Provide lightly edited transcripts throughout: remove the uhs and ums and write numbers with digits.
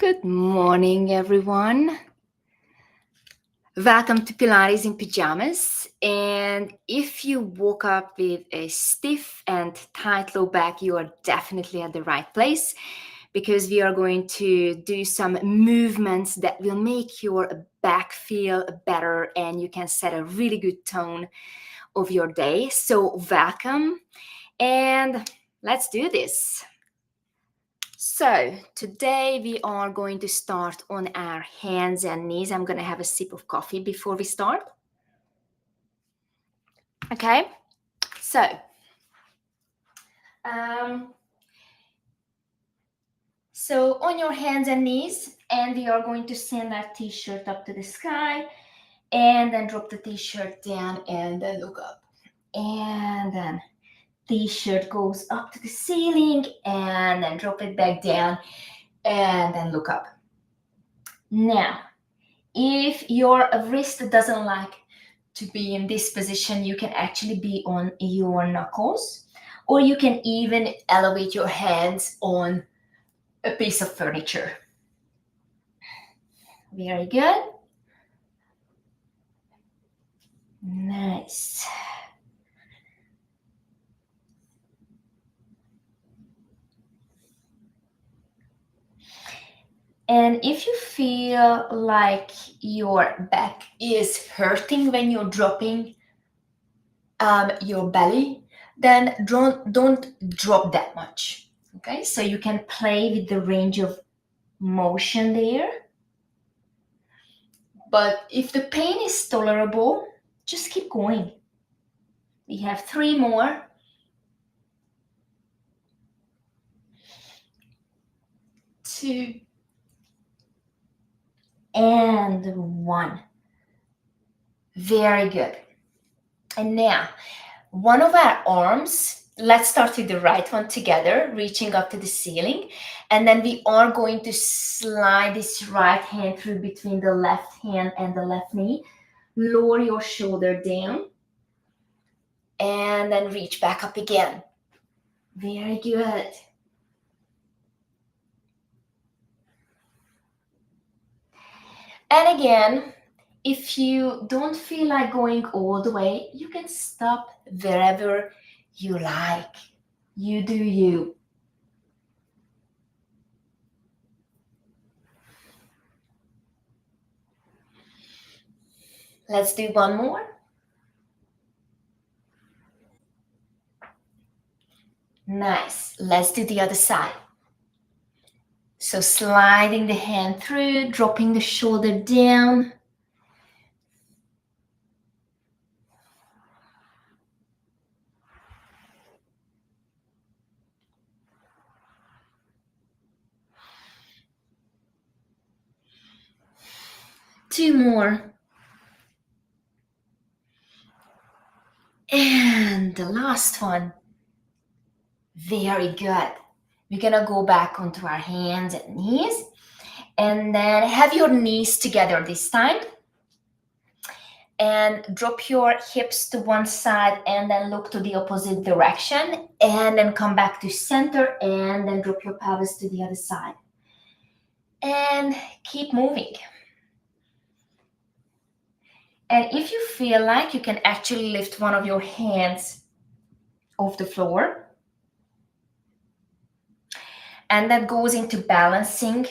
Good morning, everyone. Welcome to Pilates in Pajamas. And if you woke up with a stiff and tight low back, you are definitely at the right place because we are going to do some movements that will make your back feel better and you can set a really good tone of your day. So, welcome and let's do this. So today we are going to start on our hands and knees. I'm going to have a sip of coffee before we start. Okay, so on your hands and knees, and we are going to send our t-shirt up to the sky and then drop the t-shirt down and then look up. And then t-shirt goes up to the ceiling and then drop it back down and then look up. Now, if your wrist doesn't like to be in this position, you can actually be on your knuckles, or you can even elevate your hands on a piece of furniture. Very good. Nice. And if you feel like your back is hurting when you're dropping your belly, then don't drop that much. Okay, so you can play with the range of motion there. But if the pain is tolerable, just keep going. We have 3 more. 2 and 1. Very good. And now, one of our arms, let's start with the right one together, reaching up to the ceiling. And then we are going to slide this right hand through between the left hand and the left knee. Lower your shoulder down. And then reach back up again. Very good. And again, if you don't feel like going all the way, you can stop wherever you like. You do you. Let's do one more. Nice. Let's do the other side. So sliding the hand through, dropping the shoulder down. Two more. And the last one. Very good. We're gonna go back onto our hands and knees. And then have your knees together this time. And drop your hips to one side and then look to the opposite direction. And then come back to center and then drop your pelvis to the other side. And keep moving. And if you feel like, you can actually lift one of your hands off the floor. And that goes into balancing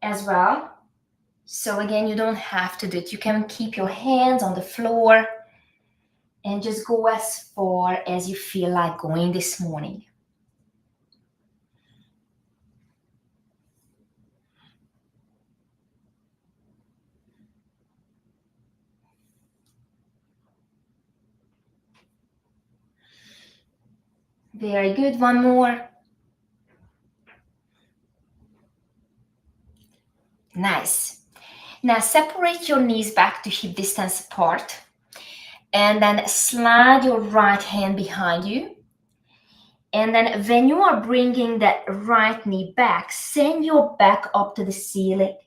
as well. So again, you don't have to do it. You can keep your hands on the floor and just go as far as you feel like going this morning. Very good. One more. Nice. Now separate your knees back to hip distance apart. And then slide your right hand behind you. And then when you are bringing that right knee back, send your back up to the ceiling.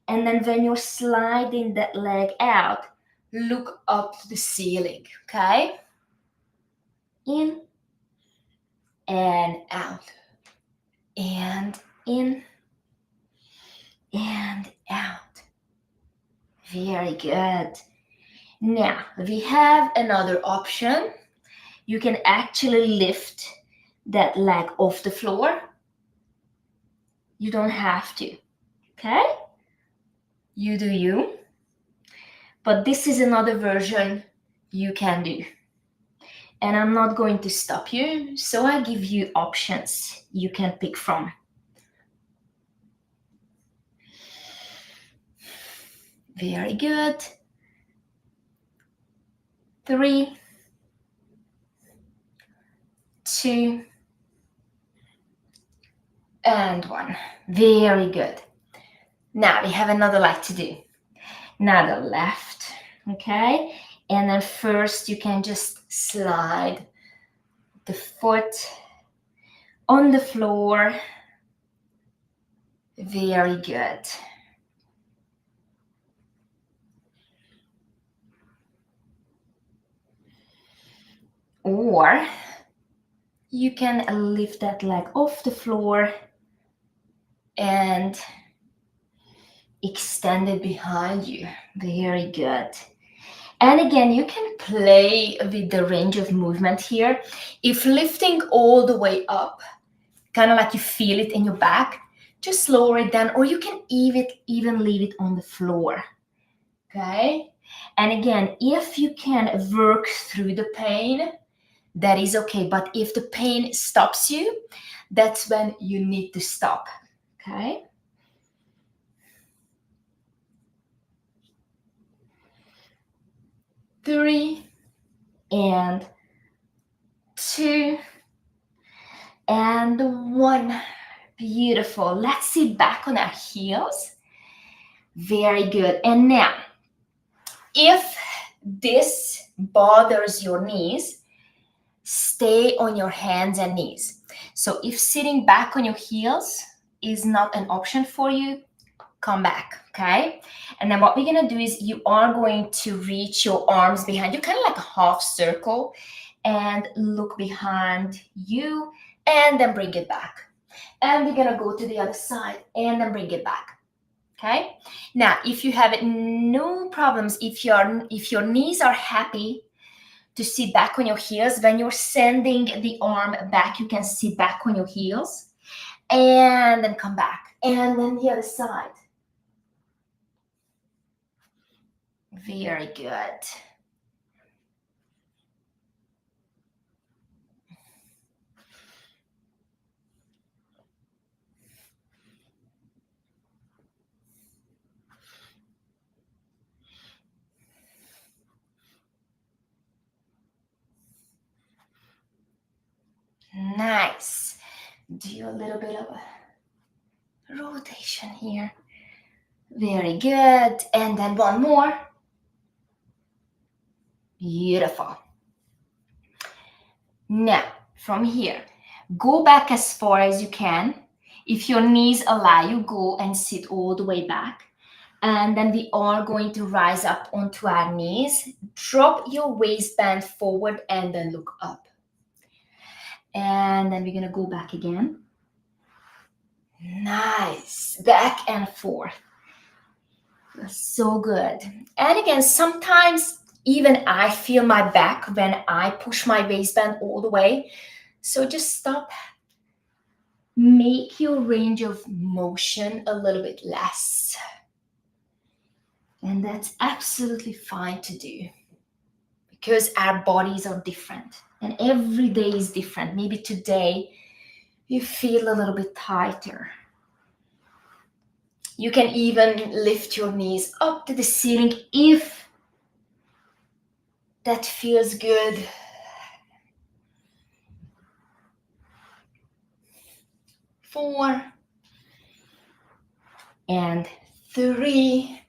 And then when you're sliding that leg out, look up to the ceiling, okay? In and out. And in and out. Very good. Now, we have another option. You can actually lift that leg off the floor. You don't have to, okay? You do you. But this is another version you can do. And I'm not going to stop you, so I give you options you can pick from. Very good. 3, 2, and 1. Very good. Now we have another leg to do. Now the left, okay? And then first you can just slide the foot on the floor. Very good. Or you can lift that leg off the floor and extend it behind you. Very good. And again, you can play with the range of movement here. If lifting all the way up, kind of like you feel it in your back, just lower it down, or you can even leave it on the floor. Okay? And again, if you can work through the pain, that is okay. But if the pain stops you, that's when you need to stop. Okay? Three, and 2, and 1. Beautiful. Let's sit back on our heels. Very good. And now, if this bothers your knees, stay on your hands and knees. So if sitting back on your heels is not an option for you, come back, okay? And then what we're gonna do is you are going to reach your arms behind you, kind of like a half circle, and look behind you, and then bring it back. And we're gonna go to the other side and then bring it back. Okay. Now, if you have no problems, if your knees are happy to sit back on your heels, when you're sending the arm back, you can sit back on your heels and then come back. And then the other side. Very good. Nice. Do a little bit of a rotation here. Very good. And then one more. Beautiful. Now, from here, go back as far as you can. If your knees allow you, go and sit all the way back. And then we are going to rise up onto our knees. Drop your waistband forward and then look up. And then we're going to go back again. Nice. Back and forth. So good. And again, sometimes even I feel my back when I push my waistband all the way. So just stop. Make your range of motion a little bit less. And that's absolutely fine to do because our bodies are different and every day is different. Maybe today you feel a little bit tighter. You can even lift your knees up to the ceiling if that feels good. Four and 3,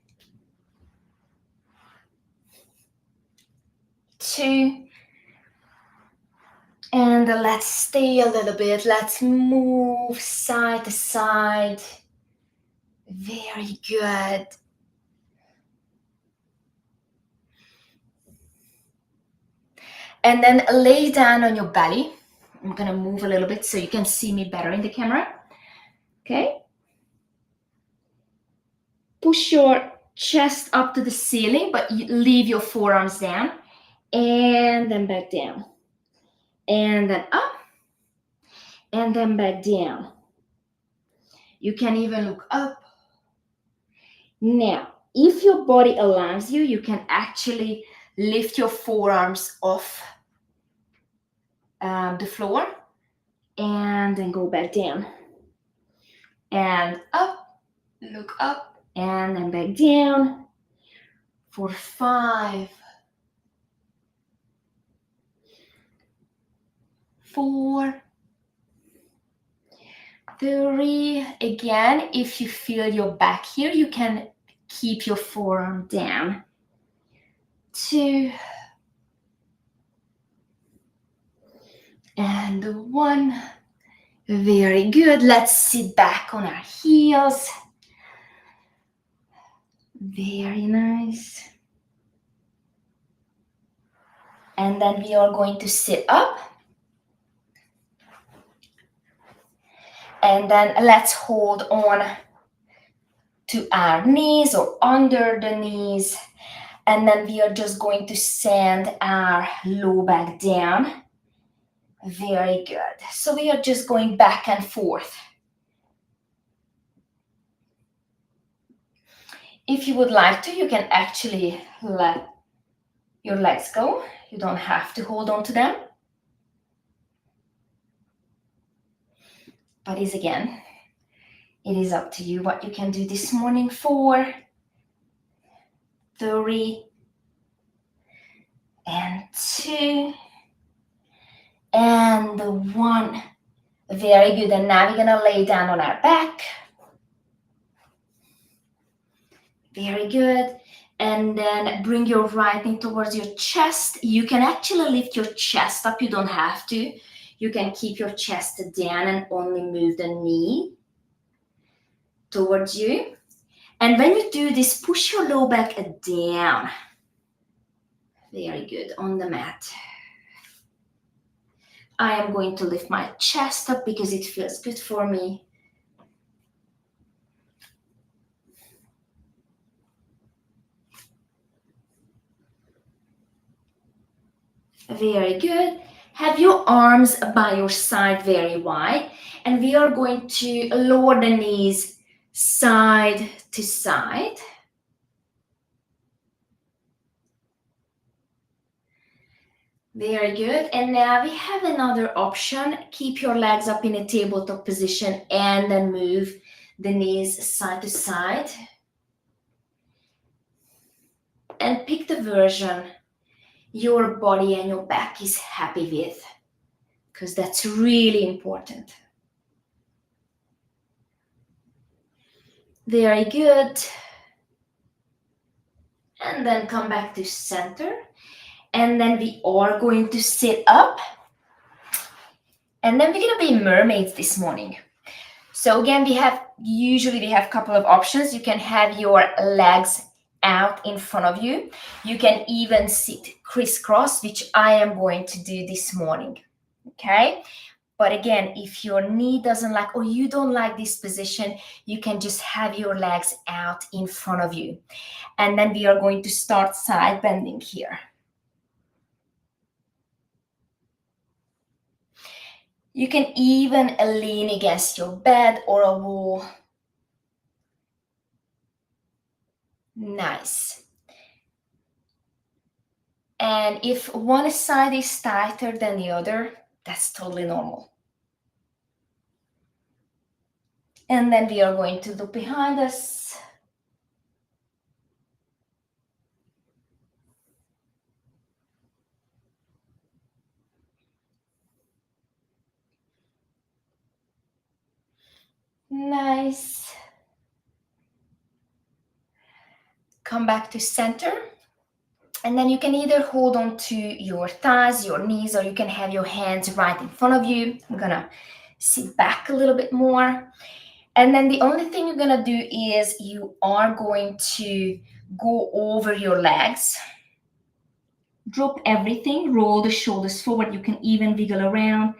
2, and let's stay a little bit. Let's move side to side. Very good. And then lay down on your belly. I'm gonna move a little bit so you can see me better in the camera. Okay. Push your chest up to the ceiling, but you leave your forearms down. And then back down. And then up. And then back down. You can even look up. Now, if your body allows you, you can actually lift your forearms off the floor and then go back down. And up, look up, and then back down for 5, 4, 3. Again, if you feel your back here, you can keep your forearm down. 2, and 1. Very good. Let's sit back on our heels. Very nice. And then we are going to sit up. And then let's hold on to our knees or under the knees. And then we are just going to send our low back down. Very good. So we are just going back and forth. If you would like to, you can actually let your legs go. You don't have to hold on to them. But it is up to you what you can do this morning. 4, 3, and 2, and 1. Very good. And now we're going to lay down on our back. Very good. And then bring your right knee towards your chest. You can actually lift your chest up. You don't have to. You can keep your chest down and only move the knee towards you. And when you do this, push your low back down. Very good, on the mat. I am going to lift my chest up because it feels good for me. Very good. Have your arms by your side very wide. And we are going to lower the knees side to side. Very good. And now we have another option. Keep your legs up in a tabletop position and then move the knees side to side. And pick the version your body and your back is happy with, because that's really important. Very good. And then come back to center. And then we are going to sit up. And then we're going to be mermaids this morning. So again, usually we have a couple of options. You can have your legs out in front of you. You can even sit crisscross, which I am going to do this morning. Okay? But again, if your knee doesn't like, or you don't like this position, you can just have your legs out in front of you. And then we are going to start side bending here. You can even lean against your bed or a wall. Nice. And if one side is tighter than the other, that's totally normal. And then we are going to look behind us. Nice. Come back to center. And then you can either hold on to your thighs, your knees, or you can have your hands right in front of you. I'm gonna sit back a little bit more. And then the only thing you're gonna do is you are going to go over your legs. Drop everything, roll the shoulders forward. You can even wiggle around.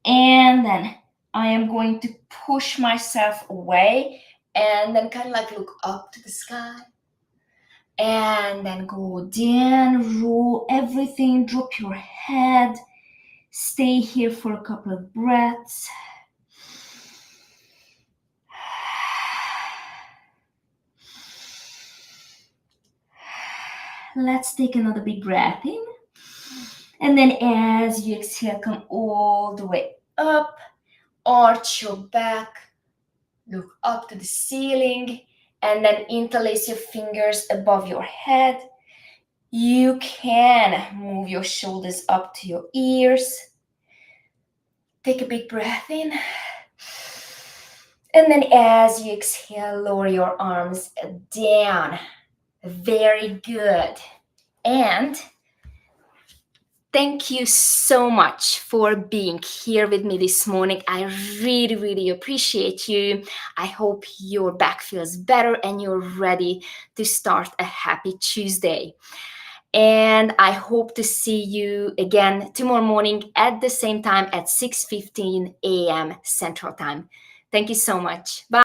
And then I am going to push myself away And then kind of like look up to the sky. And then go down, roll everything, drop your head. Stay here for a couple of breaths. Let's take another big breath in. And then as you exhale, come all the way up. Arch your back. Look up to the ceiling. And then interlace your fingers above your head. You can move your shoulders up to your ears. Take a big breath in. And then as you exhale, lower your arms down. Very good. And thank you so much for being here with me this morning. I really, really appreciate you. I hope your back feels better and you're ready to start a happy Tuesday. And I hope to see you again tomorrow morning at the same time at 6:15 a.m. Central Time. Thank you so much. Bye.